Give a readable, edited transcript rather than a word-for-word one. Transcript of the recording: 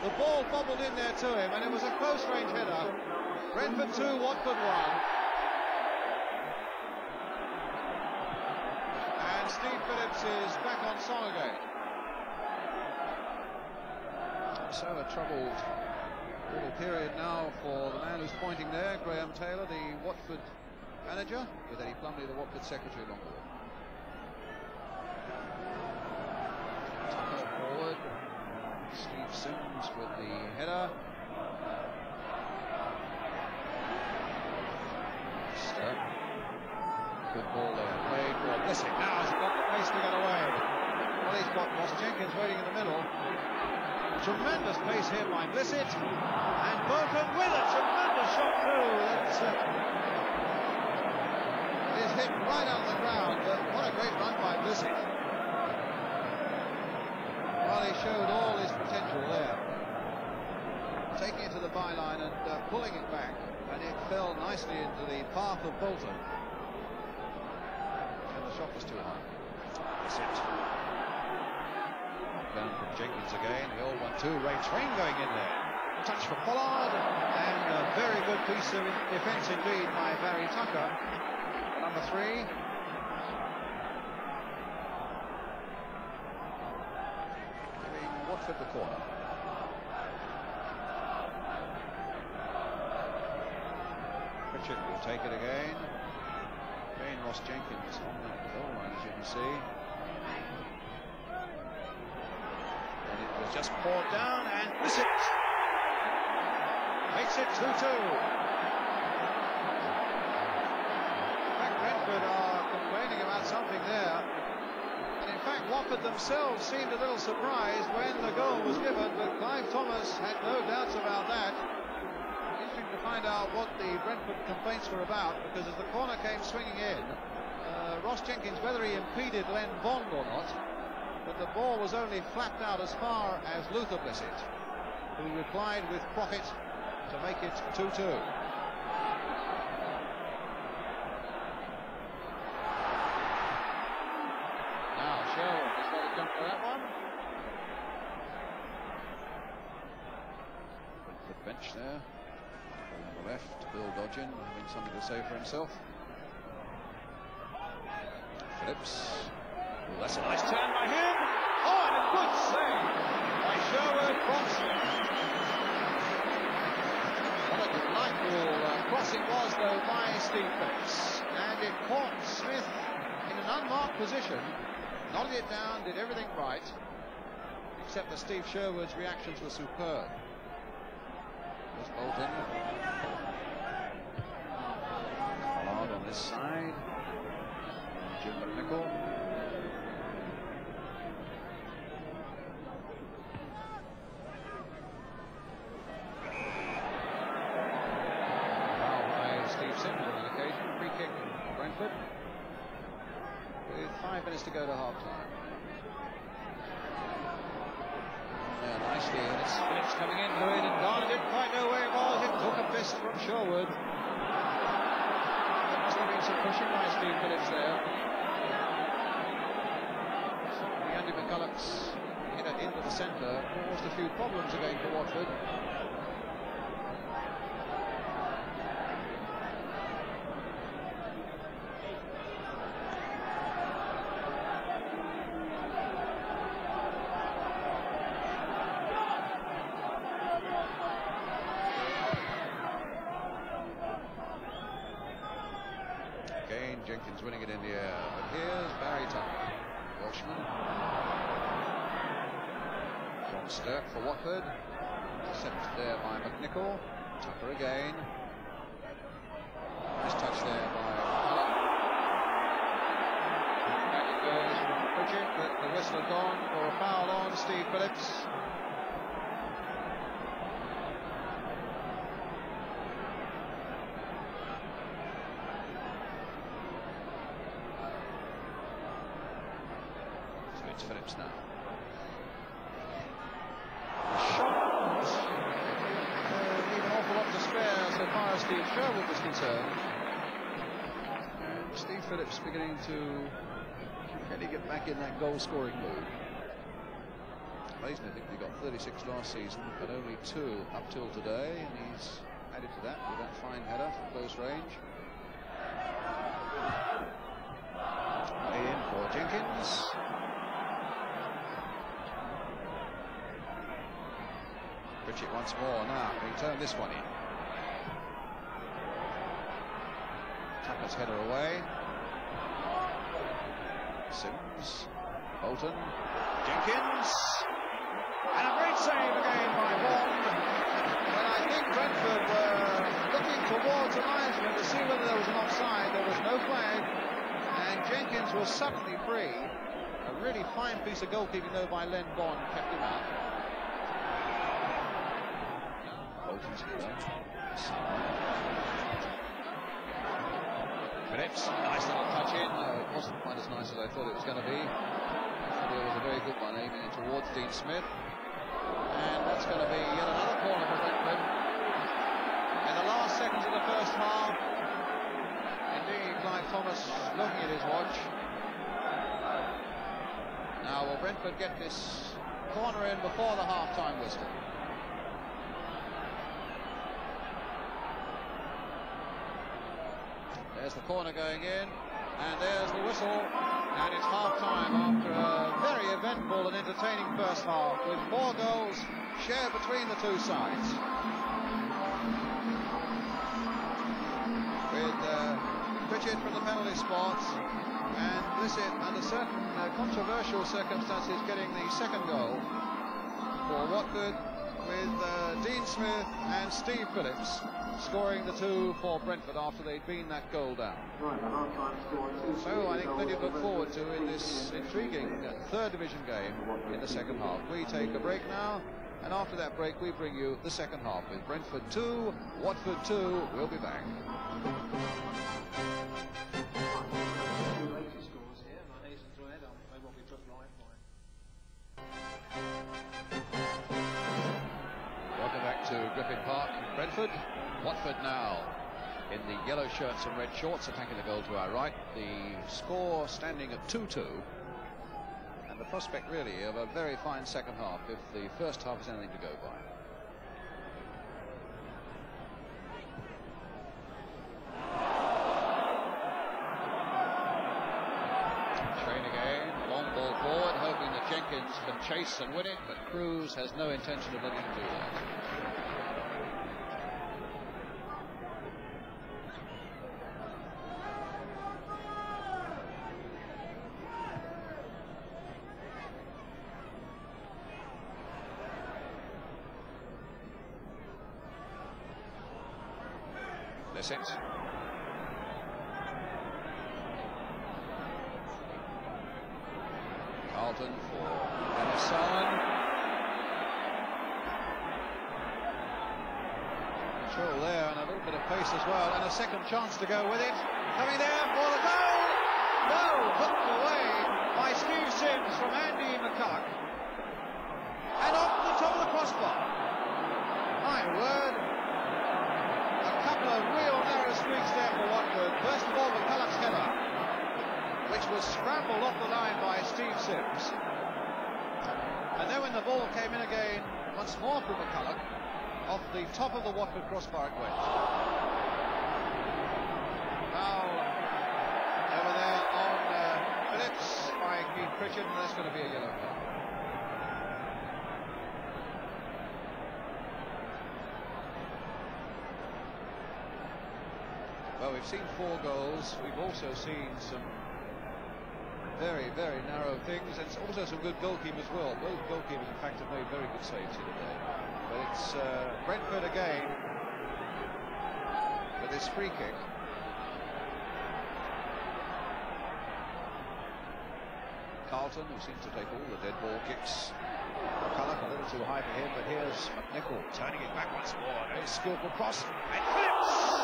the ball bobbled in there to him, and it was a close-range header. Brentford 2, Watford 1. And Steve Phillips is back on song again. So a troubled little period now for the man who's pointing there, Graham Taylor, the Watford manager, with Eddie Plumley, the Watford secretary, along with him. Tucker forward. Steve Sims with the header. Good ball there, played for Blissett. Now has he got the pace to get away? Well, he's got Ross Jenkins waiting in the middle. Tremendous pace here by Blissett, and Bolton with a tremendous shot through. That is hit right out of the ground, but what a great run by Blissett. Well, he showed all his potential there, taking it to the byline and pulling it back, and it fell nicely into the path of Bolton. And the shot was too high. Blissett. Down from Jenkins again, the old 1-2, Ray Train going in there. Touch for Pollard, and a very good piece of defence indeed by Barry Tucker. Number 3. Giving Watford the corner. Pritchett will take it again. Again, Ross Jenkins on the goal line, as you can see. Just poured down, and Blissett makes it 2-2. In fact, Brentford are complaining about something there, and in fact Watford themselves seemed a little surprised when the goal was given, but Clive Thomas had no doubts about that. Interesting to find out what the Brentford complaints were about, because as the corner came swinging in, Ross Jenkins, whether he impeded Len Bond or not, but the ball was only flapped out as far as Luther Blissett, who replied with profit to make it 2-2. Now Sherwood has got to jump for that one. The bench there. On the left, Bill Dodgin having something to say for himself. Phillips. Well, that's a nice turn by him. Oh, and a good save by Sherwood from Smith. What a delightful crossing was, though, by Steve Phillips. And it caught Smith in an unmarked position, nodded it down, did everything right, except that Steve Sherwood's reactions were superb. There's Bolton. Hard on this side. Jim McNichol. With 5 minutes to go to half-time. Yeah, nicely, and it's Phillips coming into it, and Garner didn't quite know where it was. It took a fist from Sherwood. There must have been some pushing by Steve Phillips there. Certainly Andy McCulloch's hit it into the centre caused a few problems again for Watford. Jenkins winning it in the air, but here's Barry Tucker, Welshman. John Stirk for Watford, intercepted there by McNichol. Tucker again. Nice touch there by Cullen. Back it goes from Pritchett, but the whistle had gone for a foul on Steve Phillips. Phillips now. Shot. Leave an awful lot to spare so far as Steve Sherwood was concerned. And Steve Phillips beginning to really get back in that goal-scoring mood. Amazingly, I think he got 36 last season, but only 2 up till today, and he's added to that with that fine header from close range. In for Jenkins. Pritchett once more now. He turned this one in. Tucker's header away. Sims. Bolton. Jenkins. And a great save again by Bond. And I think Brentford were looking towards the linesman to see whether there was an offside. There was no flag. And Jenkins was suddenly free. A really fine piece of goalkeeping though by Len Bond kept him out. Bolton's header. Phillips, nice little touch in. It wasn't quite as nice as I thought it was going to be. It was a very good one aiming it towards Dean Smith. And that's going to be yet another corner for Brentford. In the last seconds of the first half. Indeed, Clive Thomas looking at his watch. Now will Brentford get this corner in before the half-time whistle? There's the corner going in, and there's the whistle, and it's half-time after a very eventful and entertaining first half, with 4 goals shared between the two sides. With Pritchett from the penalty spot, and Blissett, under certain controversial circumstances, getting the second goal for Watford, with Dean Smith and Steve Phillips scoring the 2 for Brentford after they'd been that goal down. So I think plenty to look forward to in this intriguing third division game in the second half. We take a break now, and after that break we bring you the second half with Brentford 2, Watford 2. We'll be back. Welcome back to Griffin Park, Brentford. Watford now in the yellow shirts and red shorts, attacking the goal to our right. The score standing at 2-2, and the prospect really of a very fine second half if the first half is anything to go by. Train again, long ball forward, hoping that Jenkins can chase and win it, but Cruz has no intention of letting him do that. It. Carlton for Dennis Salmon. Control there and a little bit of pace as well, and a second chance to go with it. Coming there for the goal. No, hooked away by Steve Sims from Andy McCulloch. And off the top of the crossbar. My word. A couple of real narrow streaks there for Watford. First of all, McCulloch's header, which was scrambled off the line by Steve Sims. And then when the ball came in again, once more from McCulloch, off the top of the Watford crossbar it went. Now, over there on Phillips by Keith Pritchett, and that's going to be a yellow card. Well, we've seen 4 goals. We've also seen some very, very narrow things, and also some good goalkeepers as well. Both goalkeepers, in fact, have made very good saves here today. But it's Brentford again with this free kick. Carlton, who seems to take all the dead ball kicks. McCulloch a little too high for him, but here's McNichol turning it back once more. Very skillful cross, and Phillips!